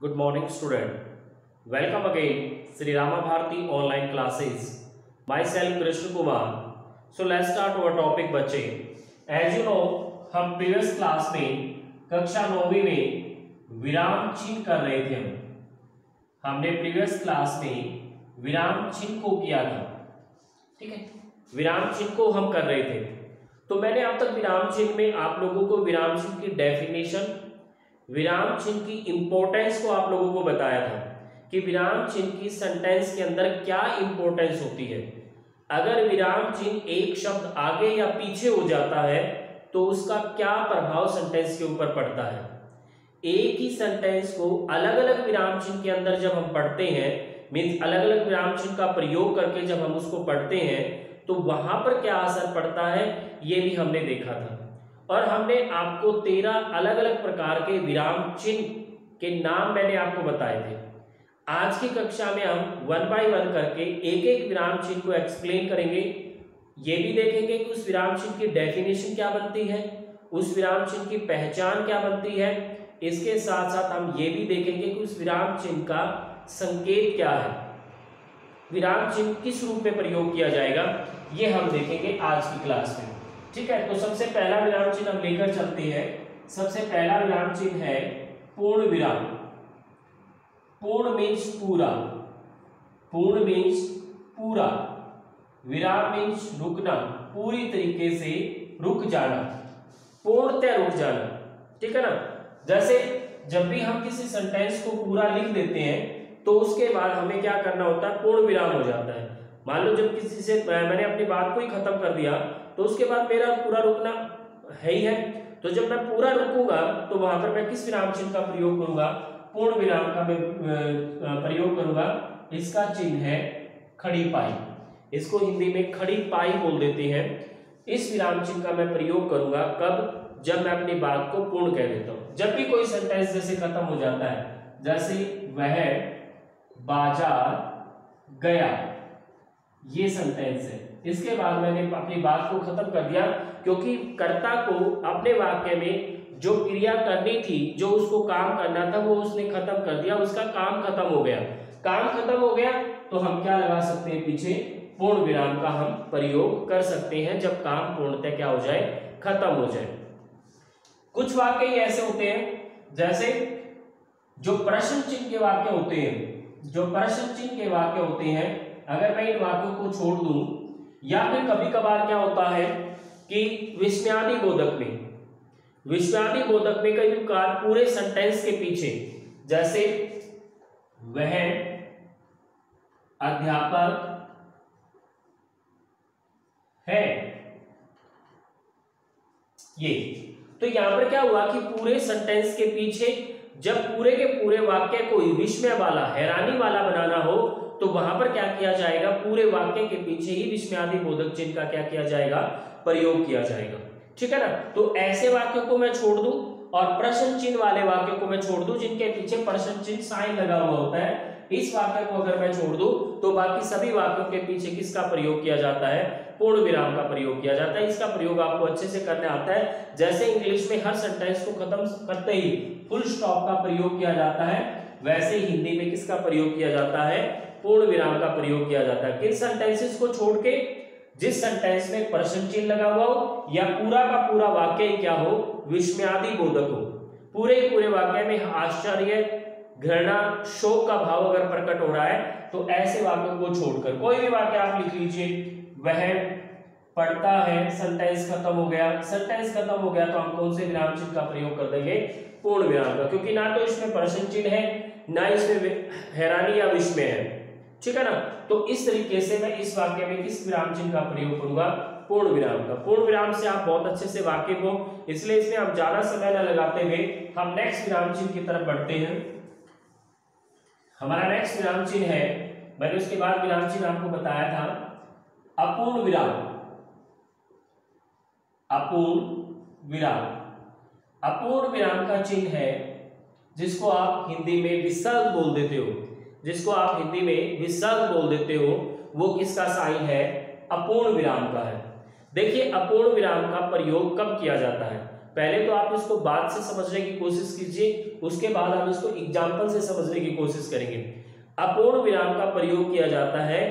Good morning, student. Welcome again, Sri Rama Bharati online classes. Myself Krishna Kumar. So let's start our topic, बच्चे. As you know, हम previous class में कक्षा 9वीं में विराम चिन्ह कर रहे थे हमने previous class में विराम चिन्ह को किया था, ठीक है. विराम चिन्ह को हम कर रहे थे. तो मैंने अब तक विराम चिन्ह में आप लोगों को विराम चिन्ह की डेफिनेशन, विराम चिन्ह की इंपॉर्टेंस को आप लोगों को बताया था कि विराम चिन्ह की सेंटेंस के अंदर क्या इंपॉर्टेंस होती है. अगर विराम चिन्ह एक शब्द आगे या पीछे हो जाता है तो उसका क्या प्रभाव सेंटेंस के ऊपर पड़ता है. एक ही सेंटेंस को अलग अलग विराम चिन्ह के अंदर जब हम पढ़ते हैं, मीन्स अलग अलग विराम चिन्ह का प्रयोग करके जब हम उसको पढ़ते हैं तो वहां पर क्या असर पड़ता है ये भी हमने देखा था. और हमने आपको 13 अलग अलग प्रकार के विराम चिन्ह के नाम मैंने आपको बताए थे. आज की कक्षा में हम 1 बाय 1 करके एक एक विराम चिन्ह को एक्सप्लेन करेंगे. ये भी देखेंगे कि उस विराम चिन्ह की डेफिनेशन क्या बनती है, उस विराम चिन्ह की पहचान क्या बनती है. इसके साथ साथ हम ये भी देखेंगे कि उस विराम चिन्ह का संकेत क्या है, विराम चिन्ह किस रूप में प्रयोग किया जाएगा, ये हम देखेंगे आज की क्लास में. ठीक है. तो सबसे पहला विराम चिन्ह हम लेकर चलते हैं. सबसे पहला विराम चिन्ह है पूर्ण विराम. पूर्ण मीन्स पूरा, पूर्ण मीन्स पूरा, विराम मीन्स रुकना, पूरी तरीके से रुक जाना, पूर्णतः रुक जाना. ठीक है ना. जैसे जब भी हम किसी सेंटेंस को पूरा लिख देते हैं तो उसके बाद हमें क्या करना होता है, पूर्ण विराम हो जाता है. मान लो जब किसी से मैंने अपनी बात को ही खत्म कर दिया तो उसके बाद मेरा पूरा रुकना है ही है. तो जब मैं पूरा रुकूंगा तो वहां पर मैं किस विराम चिन्ह का प्रयोग करूंगा, पूर्ण विराम का मैं प्रयोग करूंगा. इसका चिन्ह है खड़ी पाई. इसको हिंदी में खड़ी पाई बोल देते हैं. इस विराम चिन्ह का मैं प्रयोग करूंगा कब, जब मैं अपनी बात को पूर्ण कह देता हूं. जब भी कोई सेंटेंस जैसे खत्म हो जाता है, जैसे वह बाजार गया, ये सेंटेंस है. इसके बाद मैंने अपनी बात को खत्म कर दिया क्योंकि कर्ता को अपने वाक्य में जो क्रिया करनी थी, जो उसको काम करना था, वो उसने खत्म कर दिया. उसका काम खत्म हो गया. काम खत्म हो गया तो हम क्या लगा सकते हैं, पीछे पूर्ण विराम का हम प्रयोग कर सकते हैं जब काम पूर्णतः क्या हो जाए, खत्म हो जाए. कुछ वाक्य ऐसे होते हैं जैसे जो प्रश्न चिन्ह के वाक्य होते हैं, जो प्रश्न चिन्ह के वाक्य होते हैं, अगर मैं इन वाक्यों को छोड़ दूं, या फिर कभी कभार क्या होता है कि विस्मयादि बोधक में कई प्रकार पूरे सेंटेंस के पीछे, जैसे वह अध्यापक है, ये. तो यहां पर क्या हुआ कि पूरे सेंटेंस के पीछे जब पूरे के पूरे वाक्य को विस्मय वाला, हैरानी वाला बनाना हो तो वहां पर क्या किया जाएगा, पूरे वाक्य के पीछे ही विस्मयादि बोधक चिन्ह का क्या किया जाएगा, प्रयोग किया जाएगा. ठीक है ना. तो ऐसे वाक्यों को मैं छोड़ दूं और प्रश्न चिन्ह वाले वाक्यों को मैं छोड़ दूं जिनके पीछे प्रश्न चिन्ह साइन लगा हुआ होता है. इस वाक्य को अगर मैं छोड़ दूं तो बाकी सभी वाक्यों के पीछे किसका प्रयोग किया जाता है, पूर्ण विराम का प्रयोग किया जाता है. इसका प्रयोग आपको अच्छे से करने आता है. जैसे इंग्लिश में हर सेंटेंस को खत्म करते ही फुल स्टॉप का प्रयोग किया जाता है, वैसे ही हिंदी में किसका प्रयोग किया जाता है, पूर्ण विराम का प्रयोग किया जाता है. किन सेंटेंसेस को छोड़ के, जिस सेंटेंस में प्रश्न चिन्ह लगा हुआ हो या पूरा का पूरा वाक्य क्या हो, विस्मयादि बोधक हो, पूरे पूरे वाक्य में आश्चर्य, घृणा, शोक का भाव अगर प्रकट हो रहा है तो ऐसे वाक्यों को छोड़कर कोई भी वाक्य आप लिख लीजिए. वह पढ़ता है, सेंटेंस खत्म हो गया. सेंटेंस खत्म हो गया तो हम कौन से विराम चिन्ह का प्रयोग कर देंगे, पूर्ण विराम का, क्योंकि ना तो इसमें प्रश्न चिन्ह है, ना इसमें हैरानी या विस्मय है. ठीक है ना. तो इस तरीके से मैं इस वाक्य में किस विराम चिन्ह का प्रयोग करूंगा, पूर्ण विराम का. पूर्ण विराम से आप बहुत अच्छे से वाकिफ हो, इसलिए इसमें हम ज्यादा समय न लगाते हुए हम नेक्स्ट विराम चिन्ह की तरफ बढ़ते हैं. हमारा नेक्स्ट विराम चिन्ह है, मैंने उसके बाद विराम चिन्ह आपको बताया था, अपूर्ण विराम. अपूर्ण विराम, अपूर्ण विराम का चिन्ह है जिसको आप हिंदी में विसर्ग बोल देते हो, जिसको आप हिंदी में विसर्ग बोल देते हो, वो किसका साइन है, अपूर्ण विराम का है. देखिए अपूर्ण विराम का प्रयोग कब किया जाता है, पहले तो आप इसको बात से समझने की कोशिश कीजिए, उसके बाद हम इसको एग्जाम्पल से समझने की कोशिश करेंगे। अपूर्ण विराम का प्रयोग किया जाता है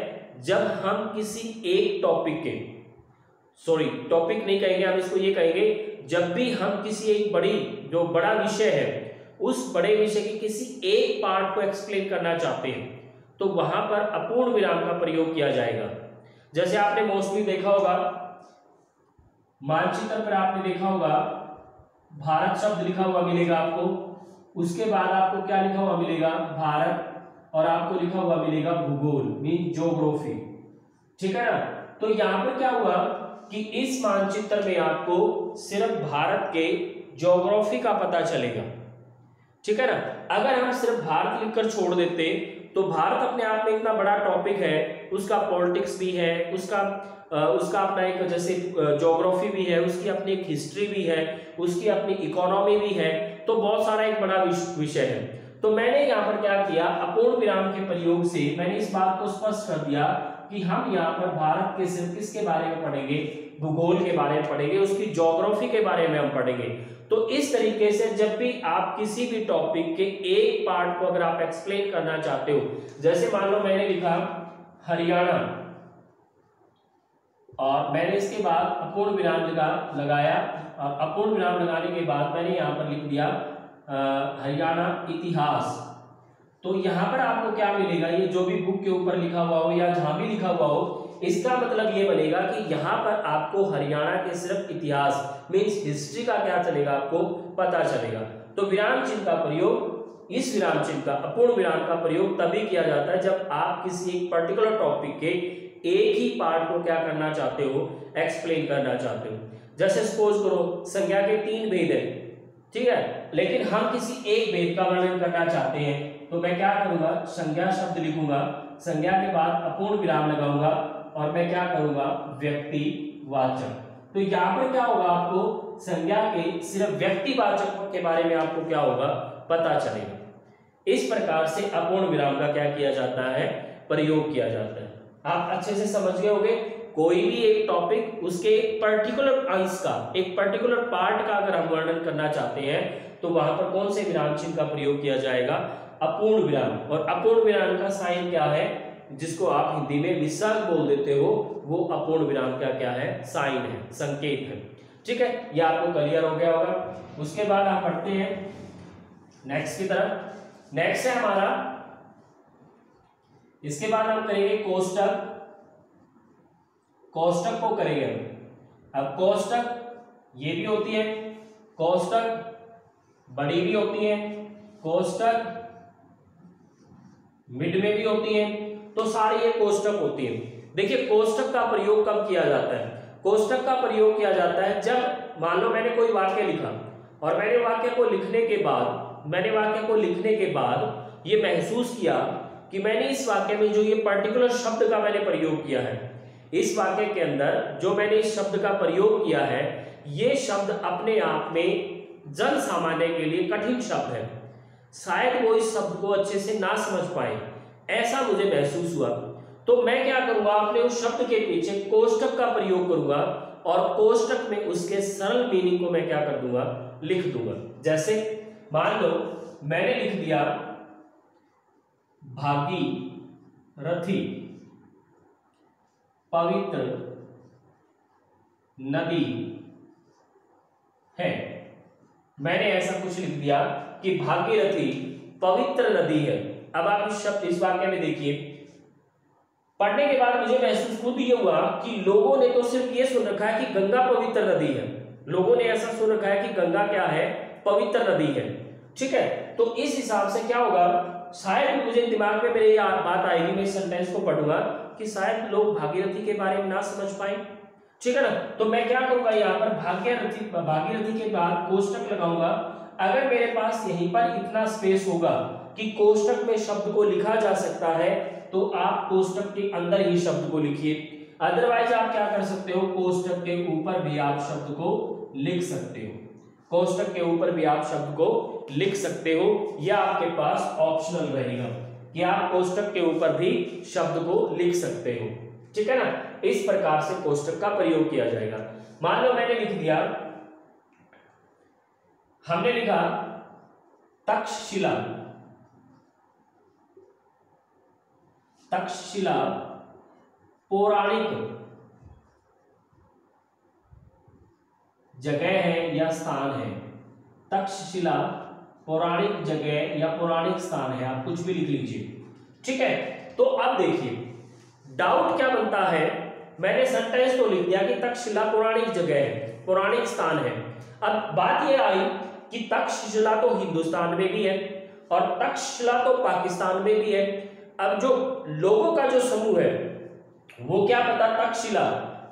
जब हम किसी एक टॉपिक के, सॉरी टॉपिक नहीं कहेंगे, हम इसको ये कहेंगे जब भी हम किसी एक जो बड़ा विषय है उस बड़े विषय के किसी एक पार्ट को एक्सप्लेन करना चाहते हैं तो वहां पर अपूर्ण विराम का प्रयोग किया जाएगा। जैसे आपने मोस्टली देखा होगा, मानचित्र पर आपने देखा होगा भारत शब्द लिखा हुआ मिलेगा आपको, उसके बाद आपको क्या लिखा हुआ मिलेगा, भारत, और आपको लिखा हुआ मिलेगा भूगोल मीन ज्योग्राफी, ठीक है ना। तो यहां पर क्या हुआ कि इस मानचित्र में आपको सिर्फ भारत के ज्योग्राफी का पता चलेगा, ठीक है ना। अगर हम सिर्फ भारत लिखकर छोड़ देते तो भारत अपने आप में इतना बड़ा टॉपिक है, उसका पॉलिटिक्स भी है, उसका अपना एक जैसे ज्योग्राफी भी है, उसकी अपनी एक हिस्ट्री भी है, उसकी अपनी इकोनॉमी भी है, तो बहुत सारा एक बड़ा विषय है। तो मैंने यहाँ पर क्या किया, अपूर्ण विराम के प्रयोग से मैंने इस बात को स्पष्ट कर दिया कि हम यहाँ पर भारत के सिर्फ किसके बारे में पढ़ेंगे, भूगोल के बारे में पढ़ेंगे, उसकी ज्योग्राफी के बारे में हम पढ़ेंगे। तो इस तरीके से जब भी आप किसी भी टॉपिक के एक पार्ट को अगर आप एक्सप्लेन करना चाहते हो, जैसे मान लो मैंने लिखा हरियाणा और मैंने इसके बाद अपूर्ण विराम लगाया, और अपूर्ण विराम लगाने के बाद मैंने यहाँ पर लिख दिया हरियाणा इतिहास। तो यहाँ पर आपको क्या मिलेगा, ये जो भी बुक के ऊपर लिखा हुआ हो या जहां भी लिखा हुआ हो, इसका मतलब ये बनेगा कि यहाँ पर आपको हरियाणा के सिर्फ इतिहास मींस हिस्ट्री का क्या चलेगा, आपको पता चलेगा। तो विराम चिन्ह का प्रयोग, इस विराम चिन्ह का, अपूर्ण विराम का प्रयोग तभी किया जाता है जब आप किसी एक पर्टिकुलर टॉपिक के एक ही पार्ट को क्या करना चाहते हो, एक्सप्लेन करना चाहते हो। जैसे सपोज करो संज्ञा के 3 भेद है, ठीक है, लेकिन हम किसी एक भेद का वर्णन करना चाहते हैं तो मैं क्या करूंगा, संज्ञा शब्द लिखूंगा, संज्ञा के बाद अपूर्ण विराम लगाऊंगा और मैं क्या करूंगा, व्यक्तिवाचक। तो यहाँ पर क्या होगा, आपको संज्ञा के सिर्फ व्यक्तिवाचक के बारे में आपको क्या होगा, पता चलेगा। इस प्रकार से अपूर्ण विराम का क्या किया जाता है, प्रयोग किया जाता है। आप अच्छे से समझ गए होंगे। कोई भी एक टॉपिक, उसके एक पर्टिकुलर अंश का, एक पर्टिकुलर पार्ट का अगर हम वर्णन करना चाहते हैं तो वहां पर कौन से विराम चिन्ह का प्रयोग किया जाएगा, अपूर्ण विराम। और अपूर्ण विराम का साइन क्या है, जिसको आप हिंदी में विसर्ग बोल देते हो, वो अपूर्ण विराम का क्या है, साइन है, संकेत है, ठीक है। ये आपको क्लियर हो गया होगा। उसके बाद आप पढ़ते हैं नेक्स्ट की तरफ। नेक्स्ट है हमारा, इसके बाद हम करेंगे कोष्टक। कोष्टक को करेंगे हम। अब कोष्टक ये भी होती है, कोष्टक बड़ी भी होती है, कोष्टक मिड में भी होती है, तो सारी ये कोष्टक होती है। देखिए कोष्टक का प्रयोग कब किया जाता है, कोष्टक का प्रयोग किया जाता है जब मान लो मैंने कोई वाक्य लिखा और मैंने वाक्य को लिखने के बाद ये महसूस किया कि मैंने इस वाक्य में जो ये पर्टिकुलर शब्द का मैंने प्रयोग किया है, इस वाक्य के अंदर जो मैंने इस शब्द का प्रयोग किया है, ये शब्द अपने आप में जन सामान्य के लिए कठिन शब्द है, शायद वो इस शब्द को अच्छे से ना समझ पाए, ऐसा मुझे महसूस हुआ। तो मैं क्या करूंगा, अपने उस शब्द के पीछे कोष्टक का प्रयोग करूंगा और कोष्टक में उसके सरल मीनिंग को मैं क्या कर दूंगा, लिख दूंगा। जैसे मान लो मैंने लिख दिया भागीरथी पवित्र नदी है, मैंने ऐसा कुछ लिख दिया कि भागीरथी पवित्र नदी है। अब आप इस शब्द, इस वाक्य में देखिए, पढ़ने के बाद मुझे महसूस खुद ये हुआ कि लोगों ने तो सिर्फ ये सुन रखा है कि गंगा पवित्र नदी है, लोगों ने ऐसा सुन रखा है कि गंगा क्या है, पवित्र नदी है, ठीक है। तो इस हिसाब से क्या होगा, शायद मुझे दिमाग में मेरे ये बात आएगी, मैं इस सेंटेंस को पढ़ूंगा कि शायद लोग भागीरथी के बारे में ना समझ पाए, ठीक है ना। तो मैं क्या करूंगा, यहाँ पर भागीरथी के बाद कोष्टक लगाऊंगा। अगर मेरे पास यहीं पर इतना स्पेस होगा कि कोष्टक में शब्द को लिखा जा सकता है तो आप कोष्टक के अंदर ही शब्द को लिखिए, अदरवाइज आप क्या कर सकते हो, कोष्टक के ऊपर भी आप शब्द को लिख सकते हो, कोष्टक के ऊपर भी आप शब्द को लिख सकते हो। यह आपके पास ऑप्शनल रहेगा कि आप कोष्टक के ऊपर भी शब्द को लिख सकते हो, ठीक है ना। इस प्रकार से कोष्टक का प्रयोग किया जाएगा। मान लो मैंने लिख दिया हमने लिखा तक्षशिला, तक्षशिला पौराणिक जगह है या स्थान है। तक्षशिला पौराणिक जगह या पौराणिक स्थान है, आप कुछ भी लिख लीजिए, ठीक है। तो अब देखिए डाउट क्या बनता है, मैंने सेंटेंस तो लिख दिया कि तक्षशिला पौराणिक जगह है, पौराणिक स्थान है। अब बात यह आई कि तक्षशिला तो हिंदुस्तान में भी है और तक्षशिला तो पाकिस्तान में भी है। अब जो लोगों का जो समूह है वो क्या पता, तक्षशिला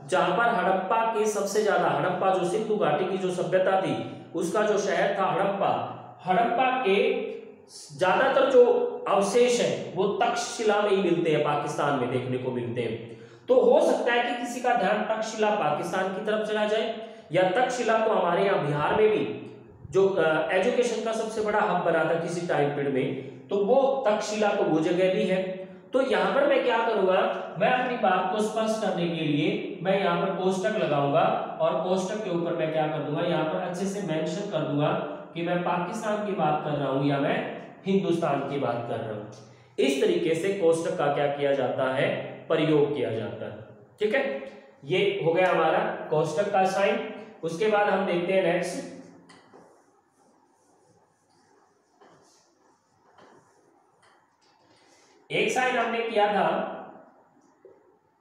जहां पर हड़प्पा के सबसे ज्यादा, हड़प्पा जो सिंधु घाटी की जो सभ्यता थी उसका जो शहर था हड़प्पा, हड़प्पा के ज्यादातर जो अवशेष है वो तक्षशिला में ही मिलते हैं, पाकिस्तान में देखने को मिलते हैं। तो हो सकता है कि किसी का ध्यान तक्षशिला पाकिस्तान की तरफ चला जाए, या तक्षशिला तो हमारे यहाँ बिहार में भी जो एजुकेशन का सबसे बड़ा हब बना था किसी टाइम पीरियड में, तो वो तक्षशिला तो वो जगह भी है। तो यहाँ पर मैं क्या करूंगा, मैं अपनी बात को स्पष्ट करने के लिए मैं यहाँ पर कोष्टक लगाऊंगा और कोष्टक के ऊपर मैं क्या कर दूंगा, यहाँ पर अच्छे से मेंशन कर दूंगा कि मैं पाकिस्तान की बात कर रहा हूं या मैं हिंदुस्तान की बात कर रहा हूं। इस तरीके से कोष्टक का क्या किया जाता है, प्रयोग किया जाता है, ठीक है। ये हो गया हमारा कोष्टक का साइन। उसके बाद हम देखते हैं नेक्स्ट, एक साइन हमने किया था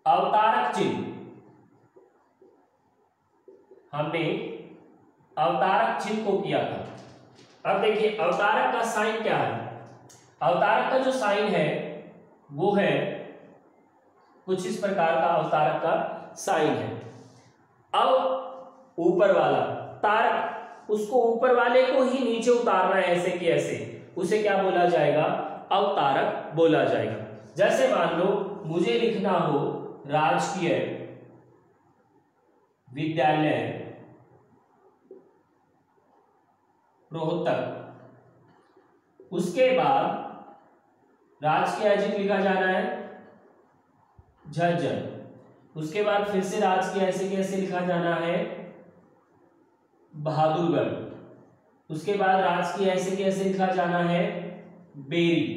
अवतारक चिन्ह, हमने अवतारक चिन्ह को किया था। अब देखिए अवतारक का साइन क्या है, अवतारक का जो साइन है वो है कुछ इस प्रकार का, अवतारक का साइन है। अब ऊपर वाला तारक, उसको ऊपर वाले को ही नीचे उतारना है ऐसे कि ऐसे, उसे क्या बोला जाएगा, अवतारक बोला जाएगा। जैसे मान लो मुझे लिखना हो राजकीय विद्यालय रोहतक, उसके बाद राजकीय ऐसे लिखा जाना है झज्जर, उसके बाद फिर से राजकीय ऐसे कैसे लिखा जाना है बहादुरगढ़, उसके बाद राजकीय ऐसे कैसे लिखा जाना है बेरी।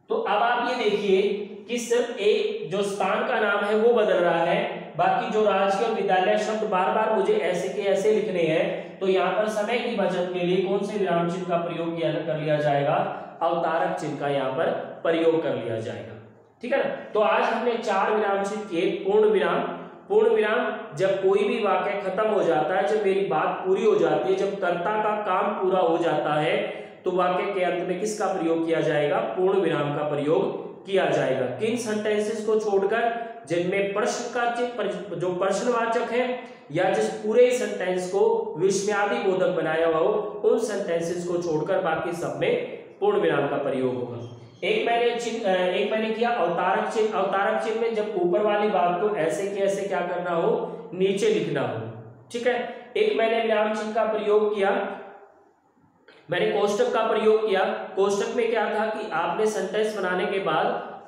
तो अब आप ये देखिए कि सिर्फ एक जो स्थान का नाम है वो बदल रहा है, बाकी जो राजकीय विद्यालय शब्द बार बार मुझे ऐसे के ऐसे लिखने हैं। तो यहाँ पर समय की बचत के लिए कौन से विराम चिन्ह का प्रयोग कर लिया जाएगा, अवतारक चिन्ह का यहाँ पर प्रयोग कर लिया जाएगा, ठीक है ना। तो आज हमने 4 विराम चिन्ह किए। पूर्ण विराम, पूर्ण विराम जब कोई भी वाक्य खत्म हो जाता है, जब मेरी बात पूरी हो जाती है, जब कर्ता का काम पूरा हो जाता है, तो वाक्य के अंत में किसका प्रयोग किया जाएगा, पूर्ण विराम का प्रयोग किया जाएगा। किन सेंटेंसेस को छोड़कर, जिनमें प्रश्न का चिन्ह जो प्रश्नवाचक है या जिस पूरे सेंटेंस को विस्मयादि बोधक बनाया हुआ हो, उन सेंटेंसेस को छोड़कर बाकी सब में पूर्ण विराम का प्रयोग होगा। एक मैंने किया अवतारक चिन्ह। अवतारक चिन्ह में जब ऊपर वाली बात को ऐसे कि ऐसे क्या करना हो, नीचे लिखना हो, ठीक है। एक मैंने विराम चिन्ह का प्रयोग किया, मैंने कोष्टक का प्रयोग किया। कोष्टक में क्या था कि आपने सेंटेंस बनाने के बाद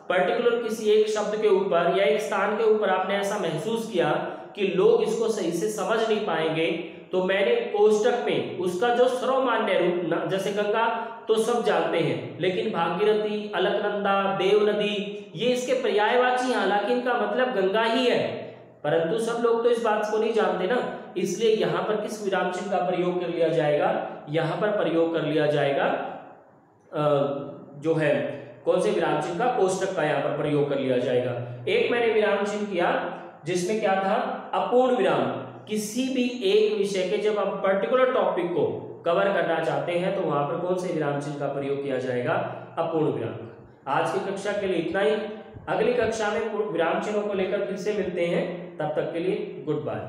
पर्टिकुलर किसी एक शब्द के ऊपर या एक स्थान के ऊपर आपने ऐसा महसूस किया कि लोग इसको सही से समझ नहीं पाएंगे, तो मैंने कोष्टक में उसका जो सर्वमान्य रूप, जैसे गंगा तो सब जानते हैं, लेकिन भागीरथी, अलकनंदा, देव नदी ये इसके पर्यायवाची, हालांकि इनका मतलब गंगा ही है, परंतु सब लोग तो इस बात को नहीं जानते ना, इसलिए यहाँ पर किस विराम चिन्ह का प्रयोग कर लिया जाएगा, यहाँ पर प्रयोग कर लिया जाएगा जो है कौन से विराम चिन्ह का, कोष्टक का यहाँ पर प्रयोग कर लिया जाएगा। एक मैंने विराम चिन्ह किया जिसमें क्या था, अपूर्ण विराम। किसी भी एक विषय के जब हम पर्टिकुलर टॉपिक को कवर करना चाहते हैं तो वहां पर कौन से विराम चिन्ह का प्रयोग किया जाएगा, अपूर्ण विराम। आज की कक्षा के लिए इतना ही। अगली कक्षा में विराम चिन्हों को लेकर फिर से मिलते हैं, तब तक के लिए गुड बाय।